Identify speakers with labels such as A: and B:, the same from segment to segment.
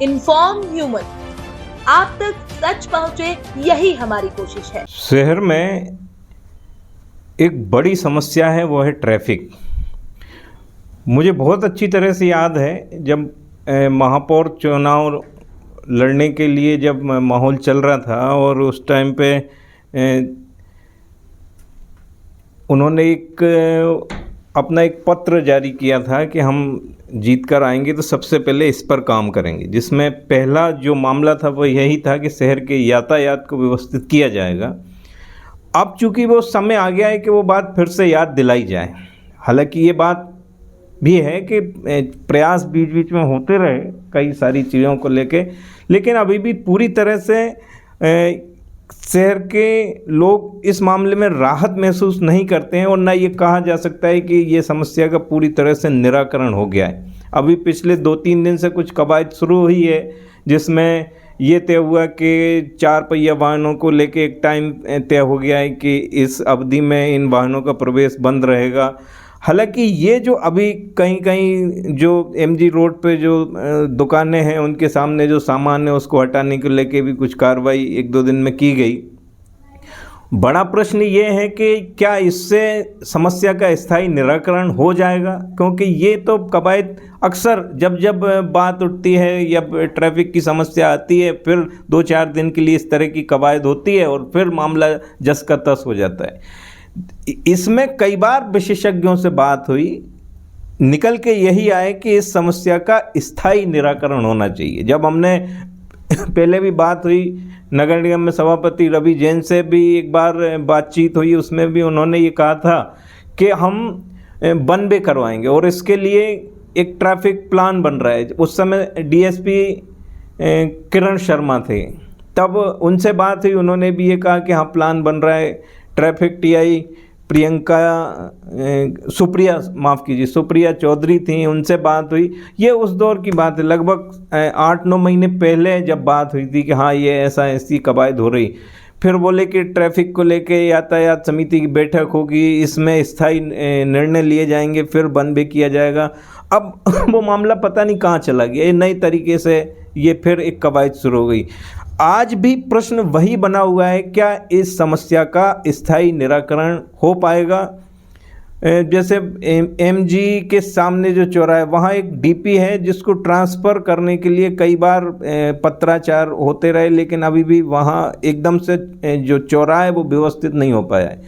A: Inform human, आप तक सच पहुंचे, यही हमारी कोशिश है।
B: शहर में एक बड़ी समस्या है, वो है ट्रैफिक। मुझे बहुत अच्छी तरह से याद है जब महापौर चुनाव लड़ने के लिए जब माहौल चल रहा था और उस टाइम पे उन्होंने अपना एक पत्र जारी किया था कि हम जीत कर आएंगे तो सबसे पहले इस पर काम करेंगे, जिसमें पहला जो मामला था वो यही था कि शहर के यातायात को व्यवस्थित किया जाएगा। अब चूंकि वो समय आ गया है कि वो बात फिर से याद दिलाई जाए। हालांकि ये बात भी है कि प्रयास बीच बीच में होते रहे कई सारी चीज़ों को लेके, लेकिन अभी भी पूरी तरह से शहर के लोग इस मामले में राहत महसूस नहीं करते हैं और न ये कहा जा सकता है कि ये समस्या का पूरी तरह से निराकरण हो गया है। अभी पिछले 2-3 दिन से कुछ कवायद शुरू हुई है जिसमें ये तय हुआ कि 4 पहिया वाहनों को लेके एक टाइम तय हो गया है कि इस अवधि में इन वाहनों का प्रवेश बंद रहेगा। हालांकि ये जो अभी कहीं कहीं जो एमजी रोड पे जो दुकानें हैं उनके सामने जो सामान है उसको हटाने को लेके भी कुछ कार्रवाई 1-2 दिन में की गई। बड़ा प्रश्न ये है कि क्या इससे समस्या का स्थायी निराकरण हो जाएगा, क्योंकि ये तो कवायद अक्सर जब जब बात उठती है या ट्रैफिक की समस्या आती है फिर 2-4 दिन के लिए इस तरह की कवायद होती है और फिर मामला जस का तस हो जाता है। इसमें कई बार विशेषज्ञों से बात हुई, निकल के यही आए कि इस समस्या का स्थायी निराकरण होना चाहिए। जब हमने पहले भी बात हुई नगर निगम में सभापति रवि जैन से भी एक बार बातचीत हुई, उसमें भी उन्होंने ये कहा था कि हम वन वे करवाएंगे और इसके लिए एक ट्रैफिक प्लान बन रहा है। उस समय डीएसपी किरण शर्मा थे, तब उनसे बात हुई, उन्होंने भी ये कहा कि हाँ प्लान बन रहा है। ट्रैफिक टीआई सुप्रिया चौधरी थी, उनसे बात हुई। ये उस दौर की बात है, लगभग 8-9 महीने पहले जब बात हुई थी कि हाँ ये ऐसी कवायद हो रही। फिर बोले कि ट्रैफिक को लेके यातायात समिति की बैठक होगी, इसमें स्थायी निर्णय लिए जाएंगे, फिर बंद भी किया जाएगा। अब वो मामला पता नहीं कहाँ चला गया, ये नई तरीके से ये फिर एक कवायद शुरू हो गई। आज भी प्रश्न वही बना हुआ है, क्या इस समस्या का स्थायी निराकरण हो पाएगा। जैसे एमजी के सामने जो चौराहा है वहाँ एक डीपी है जिसको ट्रांसफ़र करने के लिए कई बार पत्राचार होते रहे, लेकिन अभी भी वहाँ एकदम से जो चौराहा है वो व्यवस्थित नहीं हो पाया है।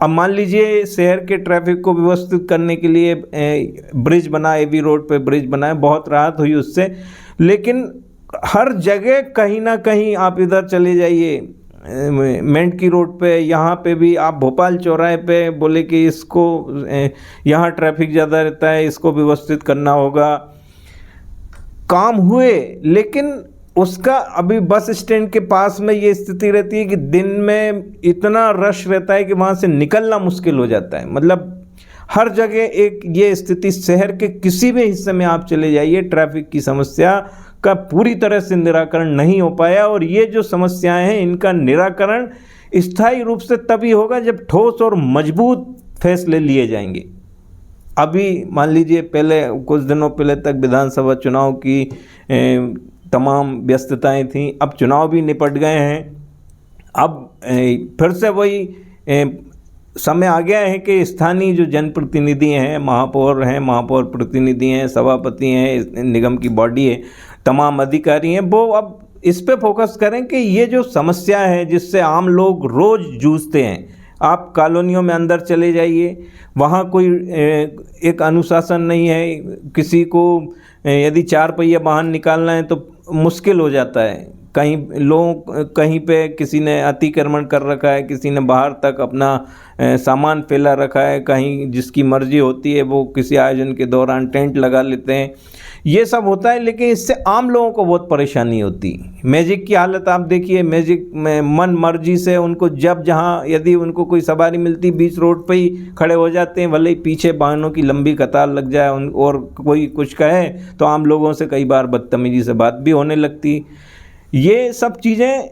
B: अब मान लीजिए शहर के ट्रैफिक को व्यवस्थित करने के लिए ब्रिज बना, एवी रोड पे ब्रिज बनाए, बहुत राहत हुई उससे, लेकिन हर जगह कहीं ना कहीं आप इधर चले जाइए मेंढकी की रोड पे, यहाँ पे भी आप भोपाल चौराहे पे बोले कि इसको यहाँ ट्रैफिक ज़्यादा रहता है, इसको व्यवस्थित करना होगा। काम हुए, लेकिन उसका अभी बस स्टैंड के पास में ये स्थिति रहती है कि दिन में इतना रश रहता है कि वहाँ से निकलना मुश्किल हो जाता है। मतलब हर जगह एक ये स्थिति, शहर के किसी भी हिस्से में आप चले जाइए ट्रैफिक की समस्या का पूरी तरह से निराकरण नहीं हो पाया। और ये जो समस्याएं हैं इनका निराकरण स्थायी रूप से तभी होगा जब ठोस और मजबूत फैसले लिए जाएंगे। अभी मान लीजिए पहले कुछ दिनों पहले तक विधानसभा चुनाव की तमाम व्यस्तताएं थीं, अब चुनाव भी निपट गए हैं। अब फिर से वही समय आ गया है कि स्थानीय जो जनप्रतिनिधि हैं, महापौर प्रतिनिधि हैं, सभापति हैं, निगम की बॉडी है, तमाम अधिकारी हैं, वो अब इस पे फोकस करें कि ये जो समस्या है जिससे आम लोग रोज़ जूझते हैं। आप कॉलोनियों में अंदर चले जाइए, वहाँ कोई एक अनुशासन नहीं है। किसी को यदि 4 पहिया वाहन निकालना है तो मुश्किल हो जाता है। कहीं पे किसी ने अतिक्रमण कर रखा है, किसी ने बाहर तक अपना सामान फैला रखा है, कहीं जिसकी मर्जी होती है वो किसी आयोजन के दौरान टेंट लगा लेते हैं। ये सब होता है, लेकिन इससे आम लोगों को बहुत परेशानी होती। मैजिक की हालत आप देखिए, मैजिक में मन मर्जी से उनको जब जहाँ यदि उनको कोई सवारी मिलती बीच रोड पे ही खड़े हो जाते हैं, भले ही पीछे वाहनों की लंबी कतार लग जाए और कोई कुछ कहे तो आम लोगों से कई बार बदतमीजी से बात भी होने लगती। ये सब चीज़ें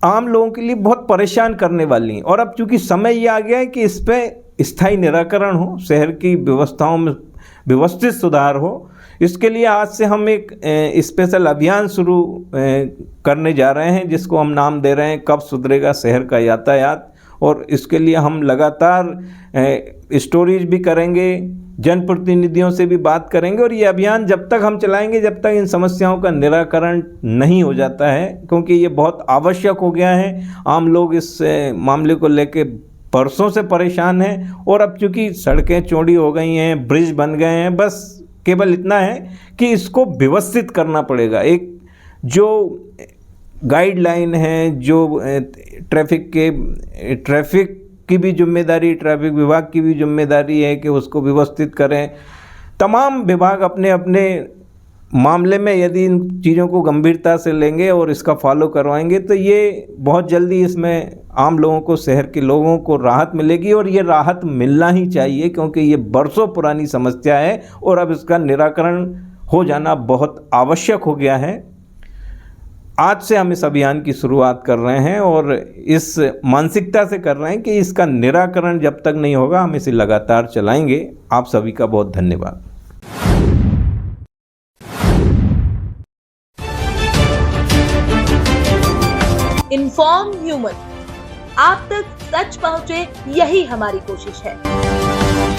B: आम लोगों के लिए बहुत परेशान करने वाली हैं। और अब चूंकि समय ये आ गया है कि इस पर स्थायी निराकरण हो, शहर की व्यवस्थाओं में व्यवस्थित सुधार हो। इसके लिए आज से हम एक स्पेशल अभियान शुरू करने जा रहे हैं, जिसको हम नाम दे रहे हैं कब सुधरेगा शहर का यातायात। और इसके लिए हम लगातार स्टोरीज भी करेंगे, जनप्रतिनिधियों से भी बात करेंगे, और ये अभियान जब तक हम चलाएंगे जब तक इन समस्याओं का निराकरण नहीं हो जाता है, क्योंकि ये बहुत आवश्यक हो गया है। आम लोग इस मामले को लेके बरसों से परेशान हैं, और अब चूँकि सड़कें चौड़ी हो गई हैं, ब्रिज बन गए हैं, बस केवल इतना है कि इसको व्यवस्थित करना पड़ेगा। एक जो गाइडलाइन है, जो ट्रैफिक की भी जिम्मेदारी, ट्रैफिक विभाग की भी जिम्मेदारी है कि उसको व्यवस्थित करें। तमाम विभाग अपने अपने मामले में यदि इन चीज़ों को गंभीरता से लेंगे और इसका फॉलो करवाएंगे तो ये बहुत जल्दी इसमें आम लोगों को, शहर के लोगों को राहत मिलेगी, और ये राहत मिलना ही चाहिए, क्योंकि ये बरसों पुरानी समस्या है और अब इसका निराकरण हो जाना बहुत आवश्यक हो गया है। आज से हम इस अभियान की शुरुआत कर रहे हैं और इस मानसिकता से कर रहे हैं कि इसका निराकरण जब तक नहीं होगा हम इसे लगातार चलाएंगे। आप सभी का बहुत धन्यवाद।
A: इन्फॉर्म ह्यूमन, आप तक सच पहुंचे, यही हमारी कोशिश है।